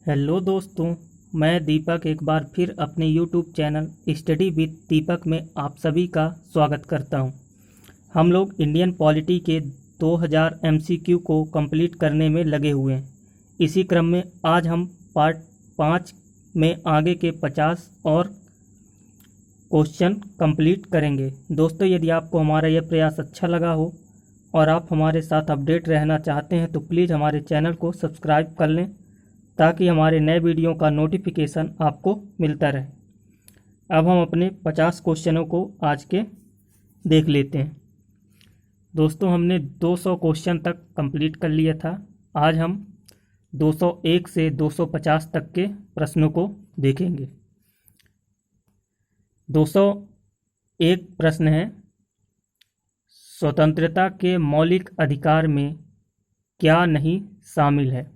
Hello दोस्तों, मैं दीपक एक बार फिर अपने यूट्यूब चैनल स्टडी विद दीपक में आप सभी का स्वागत करता हूं। हम लोग इंडियन पॉलिटी के 2000 एमसीक्यू को कंप्लीट करने में लगे हुए हैं। इसी क्रम में आज हम पार्ट 5 में आगे के 50 और क्वेश्चन कंप्लीट करेंगे। दोस्तों, यदि आपको हमारा यह प्रयास अच्छा लगा हो और आप हमारे साथ अपडेट रहना चाहते हैं तो प्लीज़ हमारे चैनल को सब्सक्राइब कर लें ताकि हमारे नए वीडियो का नोटिफिकेशन आपको मिलता रहे। अब हम अपने 50 क्वेश्चनों को आज के देख लेते हैं। दोस्तों, हमने 200 क्वेश्चन तक कंप्लीट कर लिया था। आज हम 201 से 250 तक के प्रश्नों को देखेंगे। 201 प्रश्न है, स्वतंत्रता के मौलिक अधिकार में क्या नहीं शामिल है?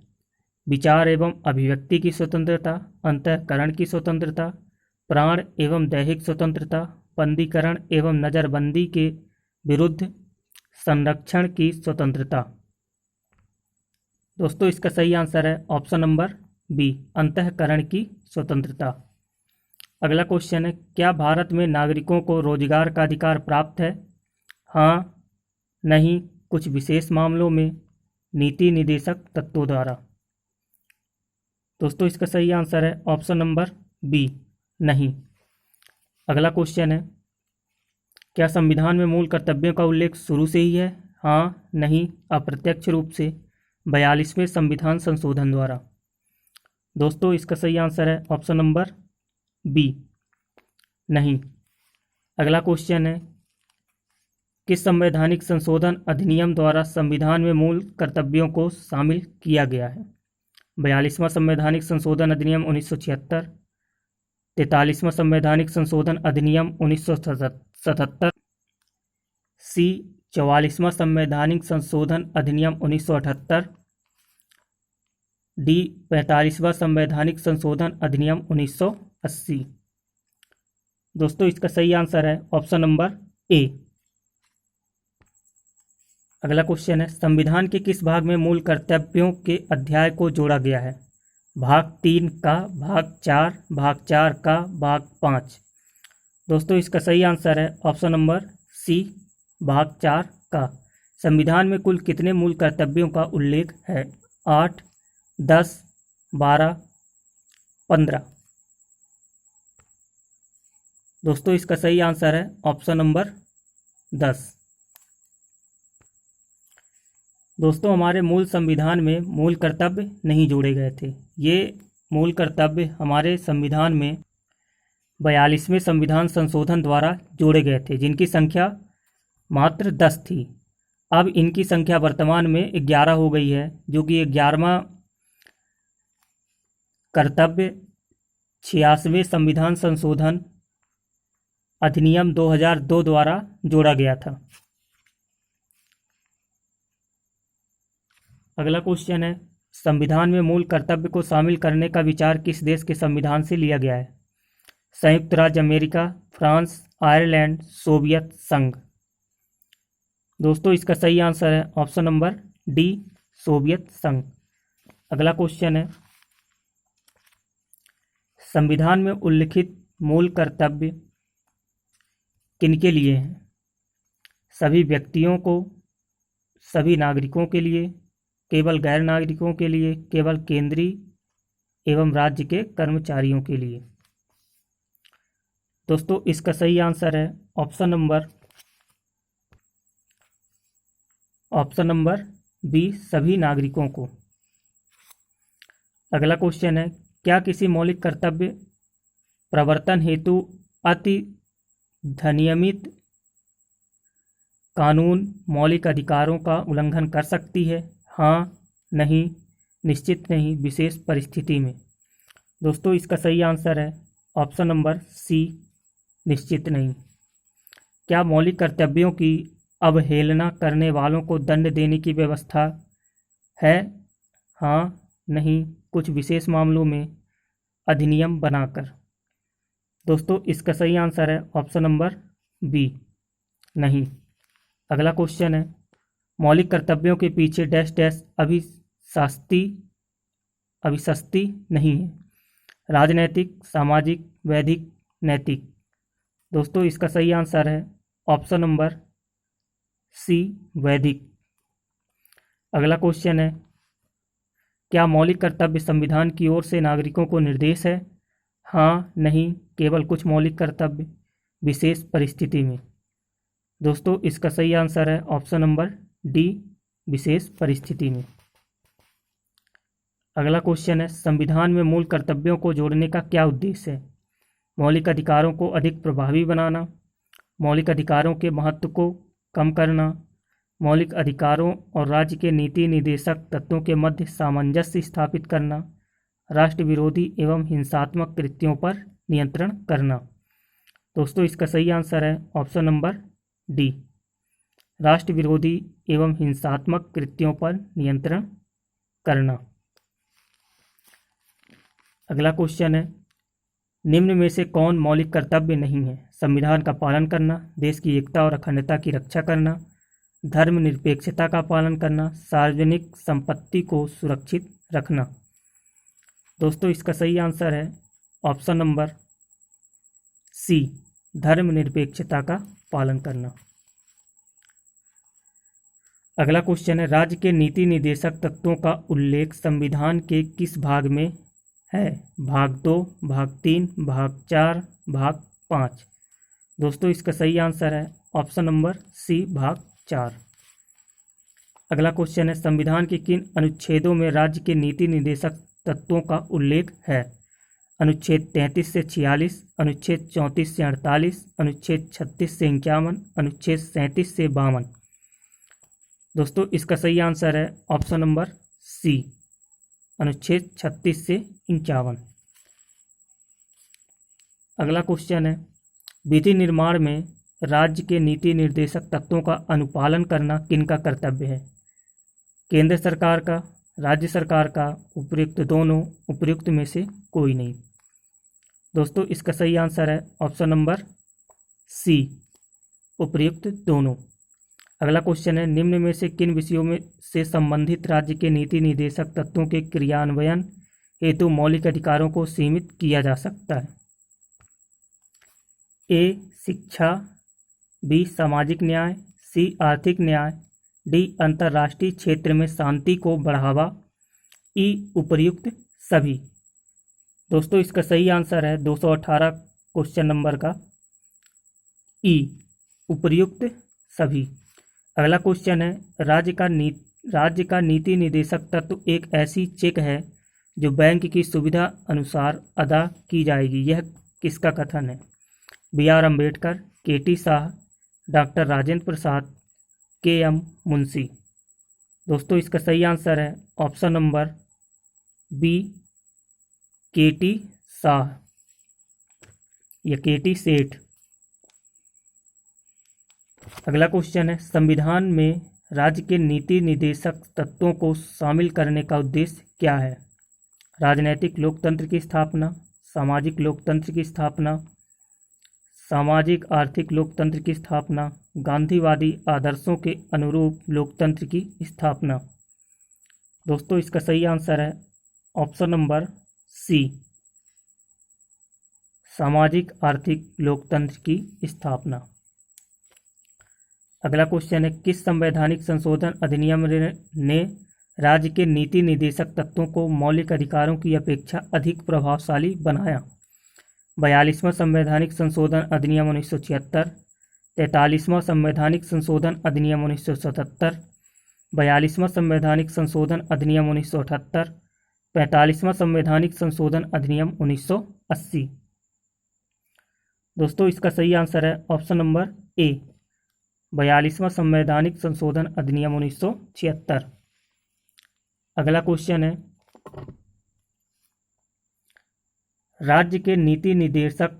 विचार एवं अभिव्यक्ति की स्वतंत्रता, अंतःकरण की स्वतंत्रता, प्राण एवं दैहिक स्वतंत्रता, बंदीकरण एवं नज़रबंदी के विरुद्ध संरक्षण की स्वतंत्रता। दोस्तों, इसका सही आंसर है ऑप्शन नंबर बी, अंतःकरण की स्वतंत्रता। अगला क्वेश्चन है, क्या भारत में नागरिकों को रोजगार का अधिकार प्राप्त है? हाँ, नहीं, कुछ विशेष मामलों में, नीति निदेशक तत्वों द्वारा। दोस्तों, इसका सही आंसर है ऑप्शन नंबर बी, नहीं। अगला क्वेश्चन है, क्या संविधान में मूल कर्तव्यों का उल्लेख शुरू से ही है? हाँ, नहीं, अप्रत्यक्ष रूप से 42वें संविधान संशोधन द्वारा। दोस्तों, इसका सही आंसर है ऑप्शन नंबर बी, नहीं। अगला क्वेश्चन है, किस संवैधानिक संशोधन अधिनियम द्वारा संविधान में मूल कर्तव्यों को शामिल किया गया है? 42वां संवैधानिक संशोधन अधिनियम 1976, 43वां संवैधानिक संशोधन अधिनियम 1977, सी 44वां संवैधानिक संशोधन अधिनियम 1978, डी 45वां संवैधानिक संशोधन अधिनियम 1980। दोस्तों, इसका सही आंसर है ऑप्शन नंबर ए। अगला क्वेश्चन है, संविधान के किस भाग में मूल कर्तव्यों के अध्याय को जोड़ा गया है? भाग 3 का, भाग 4, भाग 4 का, भाग 5। दोस्तों, इसका सही आंसर है ऑप्शन नंबर सी, भाग 4 का। संविधान में कुल कितने मूल कर्तव्यों का उल्लेख है? 8, 10, 12, 15। दोस्तों, इसका सही आंसर है ऑप्शन नंबर 10। दोस्तों, हमारे मूल संविधान में मूल कर्तव्य नहीं जोड़े गए थे। ये मूल कर्तव्य हमारे संविधान में 42वें संविधान संशोधन द्वारा जोड़े गए थे, जिनकी संख्या मात्र 10 थी। अब इनकी संख्या वर्तमान में 11 हो गई है, जो कि 11वां कर्तव्य 86वें संविधान संशोधन अधिनियम 2002 द्वारा जोड़ा गया था। अगला क्वेश्चन है, संविधान में मूल कर्तव्य को शामिल करने का विचार किस देश के संविधान से लिया गया है? संयुक्त राज्य अमेरिका, फ्रांस, आयरलैंड, सोवियत संघ। दोस्तों, इसका सही आंसर है ऑप्शन नंबर डी, सोवियत संघ। अगला क्वेश्चन है, संविधान में उल्लिखित मूल कर्तव्य किनके लिए हैं? सभी व्यक्तियों को, सभी नागरिकों के लिए, केवल गैर नागरिकों के लिए, केवल केंद्रीय एवं राज्य के कर्मचारियों के लिए। दोस्तों, इसका सही आंसर है ऑप्शन नंबर बी, सभी नागरिकों को। अगला क्वेश्चन है, क्या किसी मौलिक कर्तव्य प्रवर्तन हेतु अति धनियमित कानून मौलिक अधिकारों का उल्लंघन कर सकती है? हाँ, नहीं, निश्चित नहीं, विशेष परिस्थिति में। दोस्तों, इसका सही आंसर है ऑप्शन नंबर सी, निश्चित नहीं। क्या मौलिक कर्तव्यों की अवहेलना करने वालों को दंड देने की व्यवस्था है? हाँ, नहीं, कुछ विशेष मामलों में अधिनियम बनाकर। दोस्तों, इसका सही आंसर है ऑप्शन नंबर बी, नहीं। अगला क्वेश्चन है, मौलिक कर्तव्यों के पीछे डैश डैश अभिशास्त्री अभिशस्ति नहीं है। राजनैतिक, सामाजिक, वैधिक, नैतिक। दोस्तों इसका सही आंसर है ऑप्शन नंबर सी, वैधिक। अगला क्वेश्चन है, क्या मौलिक कर्तव्य संविधान की ओर से नागरिकों को निर्देश है? हाँ, नहीं, केवल कुछ मौलिक कर्तव्य, विशेष परिस्थिति में। दोस्तों इसका सही आंसर है ऑप्शन नंबर डी, विशेष परिस्थिति में। अगला क्वेश्चन है, संविधान में मूल कर्तव्यों को जोड़ने का क्या उद्देश्य है? मौलिक अधिकारों को अधिक प्रभावी बनाना, मौलिक अधिकारों के महत्व को कम करना, मौलिक अधिकारों और राज्य के नीति निर्देशक तत्वों के मध्य सामंजस्य स्थापित करना, राष्ट्र विरोधी एवं हिंसात्मक कृत्यों पर नियंत्रण करना। दोस्तों इसका सही आंसर है ऑप्शन नंबर डी, राष्ट्र विरोधी एवं हिंसात्मक कृत्यों पर नियंत्रण करना। अगला क्वेश्चन है, निम्न में से कौन मौलिक कर्तव्य नहीं है? संविधान का पालन करना, देश की एकता और अखंडता की रक्षा करना, धर्मनिरपेक्षता का पालन करना, सार्वजनिक संपत्ति को सुरक्षित रखना। दोस्तों इसका सही आंसर है ऑप्शन नंबर सी, धर्मनिरपेक्षता का पालन करना। अगला क्वेश्चन है, राज्य के नीति निर्देशक तत्वों का उल्लेख संविधान के किस भाग में है? भाग 2, भाग 3, भाग 4, भाग 5। दोस्तों इसका सही आंसर है ऑप्शन नंबर सी, भाग 4। अगला क्वेश्चन है, संविधान के किन अनुच्छेदों में राज्य के नीति निर्देशक तत्वों का उल्लेख है? अनुच्छेद 33 से 46, अनुच्छेद 34 से 48, अनुच्छेद 36 से 51, अनुच्छेद 37 से 52। दोस्तों इसका सही आंसर है ऑप्शन नंबर सी, अनुच्छेद 36 से 51। अगला क्वेश्चन है, विधि निर्माण में राज्य के नीति निर्देशक तत्वों का अनुपालन करना किनका कर्तव्य है? केंद्र सरकार का, राज्य सरकार का, उपयुक्त दोनों, उपयुक्त में से कोई नहीं। दोस्तों इसका सही आंसर है ऑप्शन नंबर सी, उपयुक्त दोनों। अगला क्वेश्चन है, निम्न में से किन विषयों में से संबंधित राज्य के नीति निर्देशक तत्वों के क्रियान्वयन हेतु मौलिक अधिकारों को सीमित किया जा सकता है? ए, शिक्षा, बी, सामाजिक न्याय, सी, आर्थिक न्याय, डी, अंतर्राष्ट्रीय क्षेत्र में शांति को बढ़ावा, ई, उपर्युक्त सभी। दोस्तों इसका सही आंसर है 218 क्वेश्चन नंबर का ई, उपर्युक्त सभी। अगला क्वेश्चन है, राज्य का नीति निर्देशक तत्व एक ऐसी चेक है जो बैंक की सुविधा अनुसार अदा की जाएगी, यह किसका कथन है? बी आर अम्बेडकर, के टी शाह, डॉक्टर राजेंद्र प्रसाद, के एम मुंशी। दोस्तों इसका सही आंसर है ऑप्शन नंबर बी, के टी शाह या के टी सेठ। अगला क्वेश्चन है, संविधान में राज्य के नीति निर्देशक तत्वों को शामिल करने का उद्देश्य क्या है? राजनैतिक लोकतंत्र की स्थापना, सामाजिक लोकतंत्र की स्थापना, सामाजिक आर्थिक लोकतंत्र की स्थापना, गांधीवादी आदर्शों के अनुरूप लोकतंत्र की स्थापना। दोस्तों इसका सही आंसर है ऑप्शन नंबर सी, सामाजिक आर्थिक लोकतंत्र की स्थापना। अगला क्वेश्चन है, किस संवैधानिक संशोधन अधिनियम ने राज्य के नीति निर्देशक तत्वों को मौलिक अधिकारों की अपेक्षा अधिक प्रभावशाली बनाया? 42वां संवैधानिक संशोधन अधिनियम 1976, 43वां संवैधानिक संशोधन अधिनियम 1977, 42वां संवैधानिक संशोधन अधिनियम 1978, 45वां संवैधानिक संशोधन अधिनियम 1980। दोस्तों इसका सही आंसर है ऑप्शन नंबर ए, 42वां संवैधानिक संशोधन अधिनियम 1976। अगला क्वेश्चन है, राज्य के नीति निर्देशक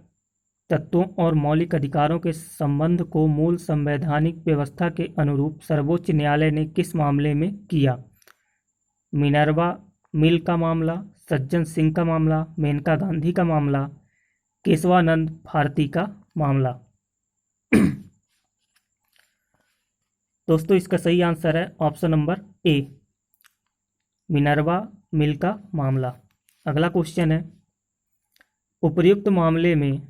तत्वों और मौलिक अधिकारों के संबंध को मूल संवैधानिक व्यवस्था के अनुरूप सर्वोच्च न्यायालय ने किस मामले में किया? मिनर्वा मिल का मामला, सज्जन सिंह का मामला, मेनका गांधी का मामला, केशवानंद भारती का मामला। दोस्तों इसका सही आंसर है ऑप्शन नंबर ए, मिनर्वा मिल का मामला। अगला क्वेश्चन है, उपर्युक्त मामले में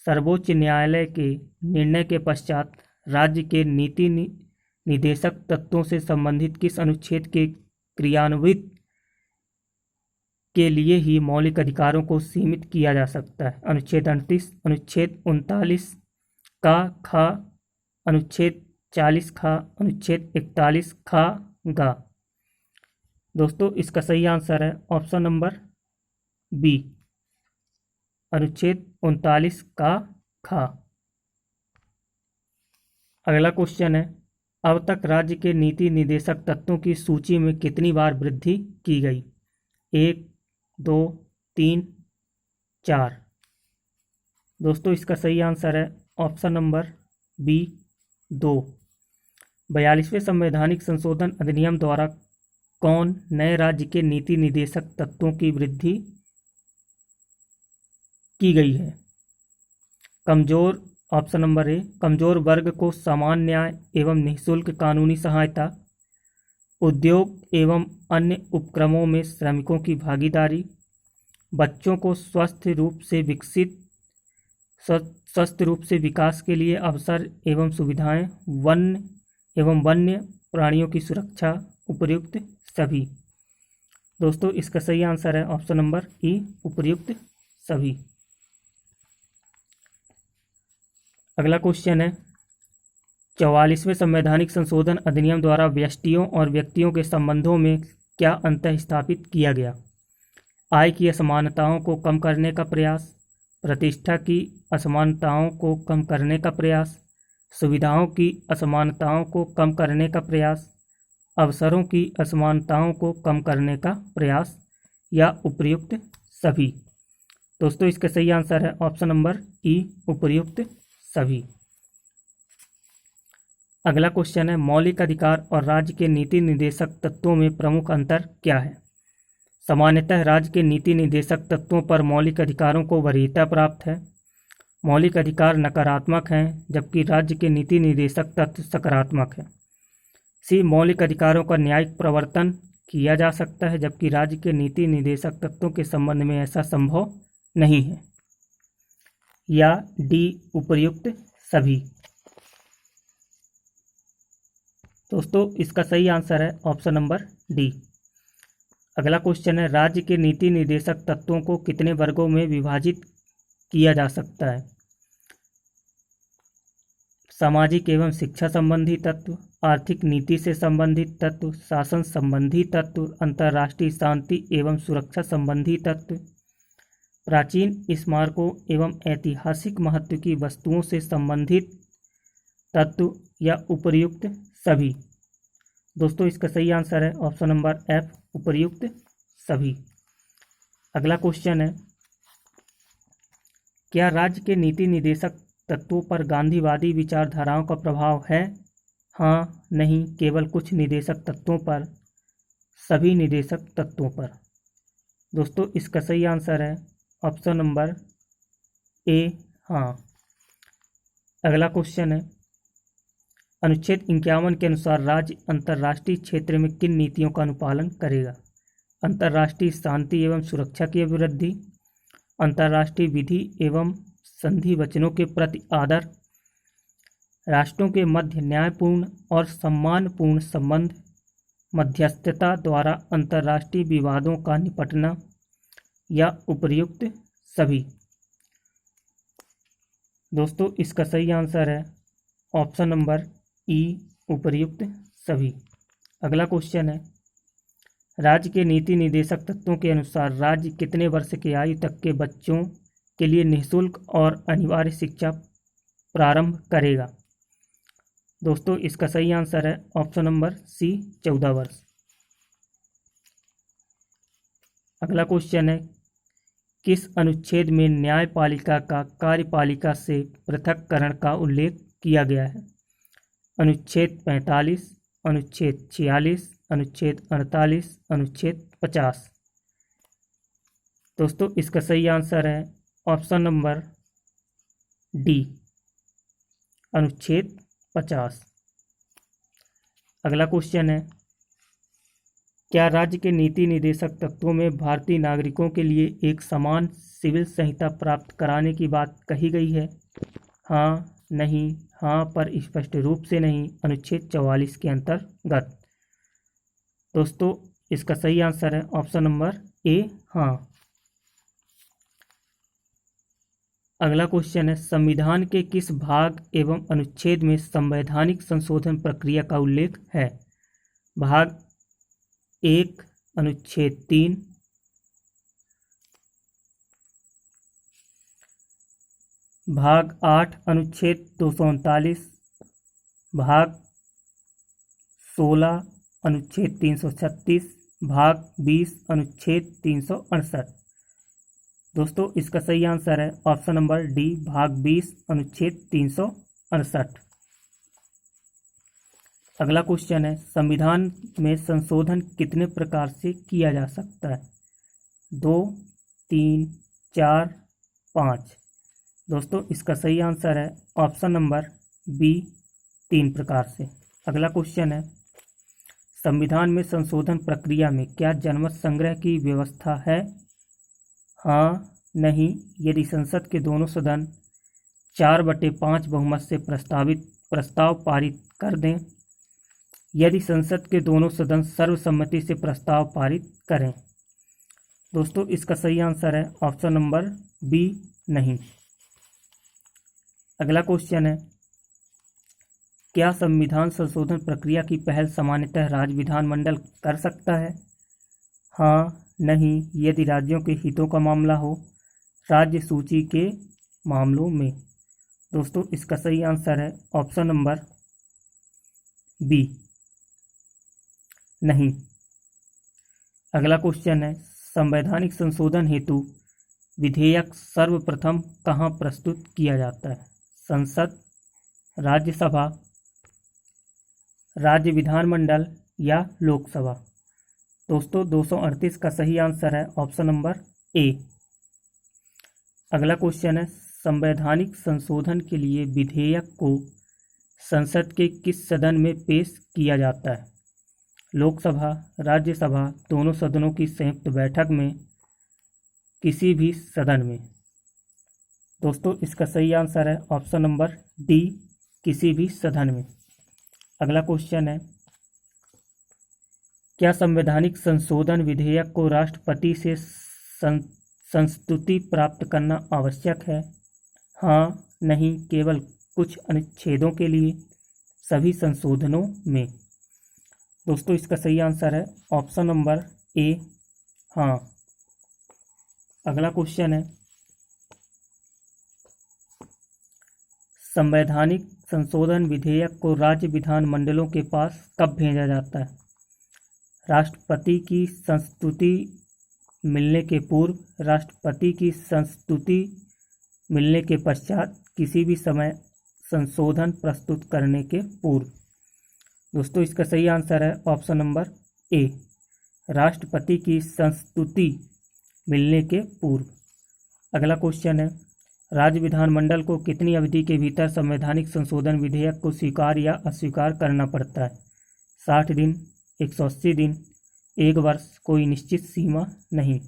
सर्वोच्च न्यायालय के निर्णय के पश्चात राज्य के नीति निदेशक तत्वों से संबंधित किस अनुच्छेद के क्रियान्वित के लिए ही मौलिक अधिकारों को सीमित किया जा सकता है? अनुच्छेद 38, अनुच्छेद 39 का खा, अनुच्छेद 40 खा, अनुच्छेद 41 खा गा। दोस्तों इसका सही आंसर है ऑप्शन नंबर बी, अनुच्छेद 39 का खा। अगला क्वेश्चन है, अब तक राज्य के नीति निदेशक तत्वों की सूची में कितनी बार वृद्धि की गई? 1, 2, 3, 4। दोस्तों इसका सही आंसर है ऑप्शन नंबर बी, 2। 42वें संवैधानिक संशोधन अधिनियम द्वारा कौन नए राज्य के नीति निदेशक तत्वों की वृद्धि की गई है? कमजोर, ऑप्शन नंबर ए, कमजोर वर्ग को समान न्याय एवं निःशुल्क कानूनी सहायता, उद्योग एवं अन्य उपक्रमों में श्रमिकों की भागीदारी, बच्चों को स्वस्थ रूप से विकास के लिए अवसर एवं सुविधाएं, वन्य प्राणियों की सुरक्षा, उपर्युक्त सभी। दोस्तों इसका सही आंसर है ऑप्शन नंबर ई, उपर्युक्त सभी। अगला क्वेश्चन है, 44वें संवैधानिक संशोधन अधिनियम द्वारा व्यष्टियों और व्यक्तियों के संबंधों में क्या अंतर स्थापित किया गया? आय की असमानताओं को कम करने का प्रयास, प्रतिष्ठा की असमानताओं को कम करने का प्रयास, सुविधाओं की असमानताओं को कम करने का प्रयास, अवसरों की असमानताओं को कम करने का प्रयास, या उपर्युक्त सभी। दोस्तों इसका सही आंसर है ऑप्शन नंबर ई, उपर्युक्त सभी। अगला क्वेश्चन है, मौलिक अधिकार और राज्य के नीति निदेशक तत्वों में प्रमुख अंतर क्या है? सामान्यतः राज्य के नीति निदेशक तत्वों पर मौलिक अधिकारों को वरीयता प्राप्त है। मौलिक अधिकार नकारात्मक हैं, जबकि राज्य के नीति निदेशक तत्व सकारात्मक है। सी, मौलिक अधिकारों का न्यायिक प्रवर्तन किया जा सकता है, जबकि राज्य के नीति निदेशक तत्वों के संबंध में ऐसा संभव नहीं है। या डी, उपर्युक्त सभी। दोस्तों इसका सही आंसर है ऑप्शन नंबर डी। अगला क्वेश्चन है, राज्य के नीति निदेशक तत्वों को कितने वर्गों में विभाजित किया जा सकता है? सामाजिक एवं शिक्षा संबंधी तत्व, आर्थिक नीति से संबंधित तत्व, शासन संबंधी तत्व, अंतर्राष्ट्रीय शांति एवं सुरक्षा संबंधी तत्व, प्राचीन स्मारकों एवं ऐतिहासिक महत्व की वस्तुओं से संबंधित तत्व, या उपर्युक्त सभी। दोस्तों इसका सही आंसर है ऑप्शन नंबर एफ, उपर्युक्त सभी। अगला क्वेश्चन है, क्या राज्य के नीति निदेशक तत्वों पर गांधीवादी विचारधाराओं का प्रभाव है? हाँ, नहीं, केवल कुछ निदेशक तत्वों पर, सभी निदेशक तत्वों पर। दोस्तों इसका सही आंसर है ऑप्शन नंबर ए, हाँ। अगला क्वेश्चन है, अनुच्छेद 51 के अनुसार राज्य अंतर्राष्ट्रीय क्षेत्र में किन नीतियों का अनुपालन करेगा? अंतर्राष्ट्रीय शांति एवं सुरक्षा की अभिवृद्धि, अंतर्राष्ट्रीय विधि एवं संधि वचनों के प्रति आदर, राष्ट्रों के मध्य न्यायपूर्ण और सम्मानपूर्ण संबंध, मध्यस्थता द्वारा अंतर्राष्ट्रीय विवादों का निपटना, या उपर्युक्त सभी। दोस्तों इसका सही आंसर है ऑप्शन नंबर ई, उपर्युक्त सभी। अगला क्वेश्चन है, राज्य के नीति निदेशक तत्वों के अनुसार राज्य कितने वर्ष की आयु तक के बच्चों के लिए निःशुल्क और अनिवार्य शिक्षा प्रारंभ करेगा? दोस्तों इसका सही आंसर है ऑप्शन नंबर सी, 14 वर्ष। अगला क्वेश्चन है, किस अनुच्छेद में न्यायपालिका का कार्यपालिका से पृथक्करण का उल्लेख किया गया है? अनुच्छेद 45, अनुच्छेद 46, अनुच्छेद 48, अनुच्छेद 50। दोस्तों इसका सही आंसर है ऑप्शन नंबर डी, अनुच्छेद 50। अगला क्वेश्चन है, क्या राज्य के नीति निर्देशक तत्वों में भारतीय नागरिकों के लिए एक समान सिविल संहिता प्राप्त कराने की बात कही गई है? हाँ, नहीं, हाँ पर स्पष्ट रूप से नहीं, अनुच्छेद 44 के अंतर्गत। दोस्तों, इसका सही आंसर है ऑप्शन नंबर ए, हाँ। अगला क्वेश्चन है, संविधान के किस भाग एवं अनुच्छेद में संवैधानिक संशोधन प्रक्रिया का उल्लेख है? भाग 1 अनुच्छेद 3, भाग 8 अनुच्छेद 239, भाग 16 अनुच्छेद 336, भाग 20 अनुच्छेद 368। दोस्तों, इसका सही आंसर है ऑप्शन नंबर डी, भाग 20 अनुच्छेद 368। अगला क्वेश्चन है, संविधान में संशोधन कितने प्रकार से किया जा सकता है? 2, 3, 4, 5। दोस्तों, इसका सही आंसर है ऑप्शन नंबर बी, 3 प्रकार से। अगला क्वेश्चन है, संविधान में संशोधन प्रक्रिया में क्या जनमत संग्रह की व्यवस्था है? हाँ, नहीं, यदि संसद के दोनों सदन 4/5 बहुमत से प्रस्ताव पारित कर दें, यदि संसद के दोनों सदन सर्वसम्मति से प्रस्ताव पारित करें। दोस्तों, इसका सही आंसर है ऑप्शन नंबर बी, नहीं। अगला क्वेश्चन है, क्या संविधान संशोधन प्रक्रिया की पहल सामान्यतः राज्य विधानमंडल कर सकता है? हाँ, नहीं, यदि राज्यों के हितों का मामला हो, राज्य सूची के मामलों में। दोस्तों, इसका सही आंसर है ऑप्शन नंबर बी, नहीं। अगला क्वेश्चन है, संवैधानिक संशोधन हेतु विधेयक सर्वप्रथम कहाँ प्रस्तुत किया जाता है? संसद, राज्यसभा, राज्य विधानमंडल या लोकसभा? दोस्तों, 238 का सही आंसर है ऑप्शन नंबर ए। अगला क्वेश्चन है, संवैधानिक संशोधन के लिए विधेयक को संसद के किस सदन में पेश किया जाता है? लोकसभा, राज्यसभा, दोनों सदनों की संयुक्त बैठक में, किसी भी सदन में? दोस्तों, इसका सही आंसर है ऑप्शन नंबर डी, किसी भी सदन में। अगला क्वेश्चन है, क्या संवैधानिक संशोधन विधेयक को राष्ट्रपति से संस्तुति प्राप्त करना आवश्यक है? हाँ, नहीं, केवल कुछ अनुच्छेदों के लिए, सभी संशोधनों में। दोस्तों, इसका सही आंसर है ऑप्शन नंबर ए, हाँ। अगला क्वेश्चन है, संवैधानिक संशोधन विधेयक को राज्य विधानमंडलों के पास कब भेजा जाता है? राष्ट्रपति की संस्तुति मिलने के पूर्व, राष्ट्रपति की संस्तुति मिलने के पश्चात, किसी भी समय संशोधन प्रस्तुत करने के पूर्व। दोस्तों, इसका सही आंसर है ऑप्शन नंबर ए, राष्ट्रपति की संस्तुति मिलने के पूर्व। अगला क्वेश्चन है, राज्य विधानमंडल को कितनी अवधि के भीतर संवैधानिक संशोधन विधेयक को स्वीकार या अस्वीकार करना पड़ता है? 60 दिन, 180 दिन, 1 वर्ष, कोई निश्चित सीमा नहीं?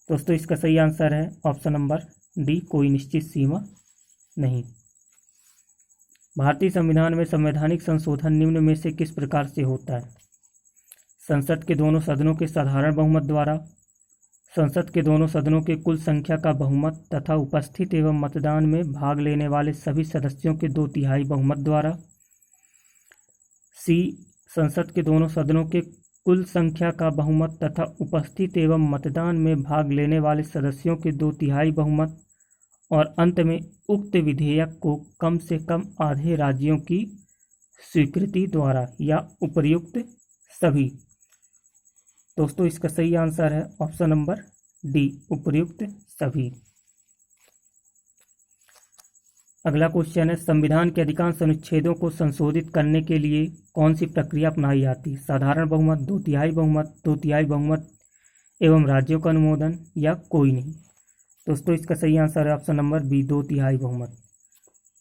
दोस्तों, इसका सही आंसर है ऑप्शन नंबर डी, कोई निश्चित सीमा नहीं। भारतीय संविधान में संवैधानिक संशोधन निम्न में से किस प्रकार से होता है? संसद के दोनों सदनों के साधारण बहुमत द्वारा, संसद के दोनों सदनों के कुल संख्या का बहुमत तथा उपस्थित एवं मतदान में भाग लेने वाले सभी सदस्यों के 2/3 बहुमत द्वारा, सी, संसद के दोनों सदनों के कुल संख्या का बहुमत तथा उपस्थित एवं मतदान में भाग लेने वाले सदस्यों के 2/3 बहुमत, और अंत में उक्त विधेयक को कम से कम आधे राज्यों की स्वीकृति द्वारा या उपर्युक्त सभी। दोस्तों, इसका सही आंसर है ऑप्शन नंबर डी, उपर्युक्त सभी। अगला क्वेश्चन है, संविधान के अधिकांश अनुच्छेदों को संशोधित करने के लिए कौन सी प्रक्रिया अपनाई जाती है? साधारण बहुमत, 2/3 बहुमत, 2/3 बहुमत एवं राज्यों का अनुमोदन, या कोई नहीं? दोस्तों, इसका सही आंसर है ऑप्शन नंबर बी, 2/3 बहुमत।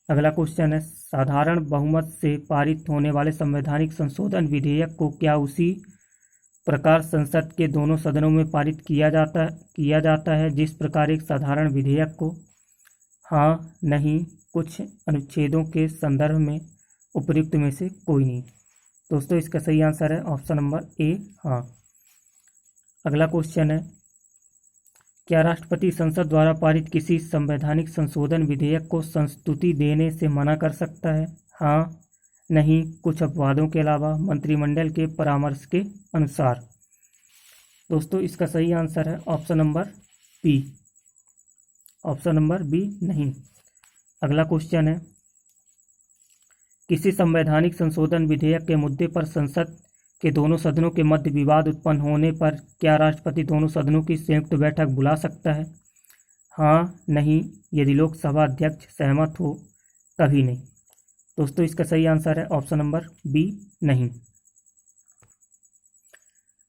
अगला क्वेश्चन है, साधारण बहुमत से पारित होने वाले संवैधानिक संशोधन विधेयक को क्या उसी प्रकार संसद के दोनों सदनों में पारित किया जाता है जिस प्रकार एक साधारण विधेयक को? हाँ, नहीं, कुछ अनुच्छेदों के संदर्भ में, उपयुक्त में से कोई नहीं। दोस्तों इसका सही आंसर है ऑप्शन नंबर ए, हाँ। अगला क्वेश्चन है, क्या राष्ट्रपति संसद द्वारा पारित किसी संवैधानिक संशोधन विधेयक को संस्तुति देने से मना कर सकता है? हाँ, नहीं, कुछ अपवादों के अलावा, मंत्रिमंडल के परामर्श के अनुसार। दोस्तों इसका सही आंसर है option number B, option number B, नहीं। अगला क्वेश्चन है, किसी संवैधानिक संशोधन विधेयक के मुद्दे पर संसद के दोनों सदनों के मध्य विवाद उत्पन्न होने पर क्या राष्ट्रपति दोनों सदनों की संयुक्त बैठक बुला सकता है? हाँ, नहीं, यदि लोकसभा अध्यक्ष सहमत हो तभी नहीं। दोस्तों इसका सही आंसर है ऑप्शन नंबर बी, नहीं।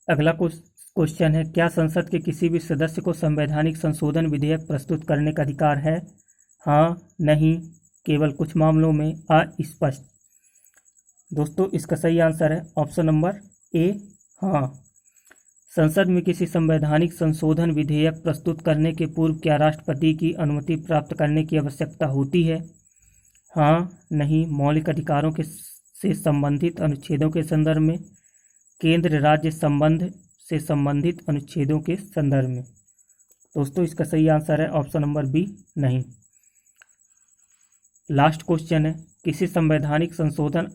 अगला क्वेश्चन है, क्या संसद के किसी भी सदस्य को संवैधानिक संशोधन विधेयक प्रस्तुत करने का अधिकार है? हाँ, नहीं, केवल कुछ मामलों में, अस्पष्ट। दोस्तों इसका सही आंसर है ऑप्शन नंबर ए, हाँ। संसद में किसी संवैधानिक संशोधन विधेयक प्रस्तुत करने के पूर्व क्या राष्ट्रपति की अनुमति प्राप्त करने की आवश्यकता होती है? हाँ, नहीं, मौलिक अधिकारों से संबंधित अनुच्छेदों के संदर्भ में, केंद्र राज्य संबंध से संबंधित अनुच्छेदों के संदर्भ में। दोस्तों इसका सही आंसर है ऑप्शन नंबर बी, नहीं। लास्ट क्वेश्चन है, किसी संवैधानिक संशोधन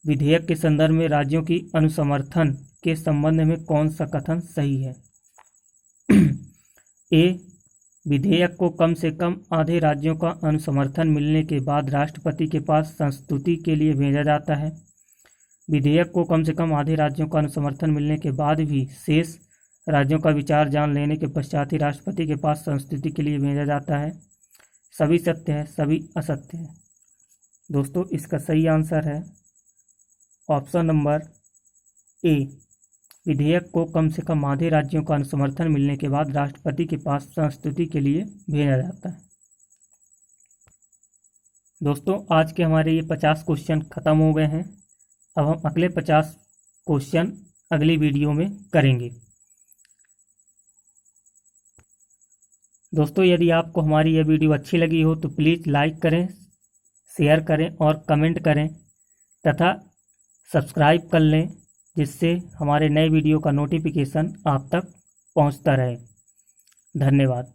विधेयक के संदर्भ में राज्यों की अनुसमर्थन के संबंध में कौन सा कथन सही है? ए, विधेयक को कम से कम आधे राज्यों का अनुसमर्थन मिलने के बाद राष्ट्रपति के पास संस्तुति के लिए भेजा जाता है। विधेयक को कम से कम आधे राज्यों का अनुसमर्थन मिलने के बाद भी शेष राज्यों का विचार जान लेने के पश्चात ही राष्ट्रपति के पास संस्तुति के लिए भेजा जाता है। सभी सत्य है, सभी असत्य है। दोस्तों इसका सही आंसर है ऑप्शन नंबर ए, विधेयक को कम से कम आधे राज्यों का अनुसमर्थन मिलने के बाद राष्ट्रपति के पास संस्तुति के लिए भेजा जाता है। दोस्तों आज के हमारे ये 50 क्वेश्चन खत्म हो गए हैं। अब हम अगले 50 क्वेश्चन अगली वीडियो में करेंगे। दोस्तों यदि आपको हमारी यह वीडियो अच्छी लगी हो तो प्लीज़ लाइक करें, शेयर करें और कमेंट करें तथा सब्सक्राइब कर लें, जिससे हमारे नए वीडियो का नोटिफिकेशन आप तक पहुंचता रहे। धन्यवाद।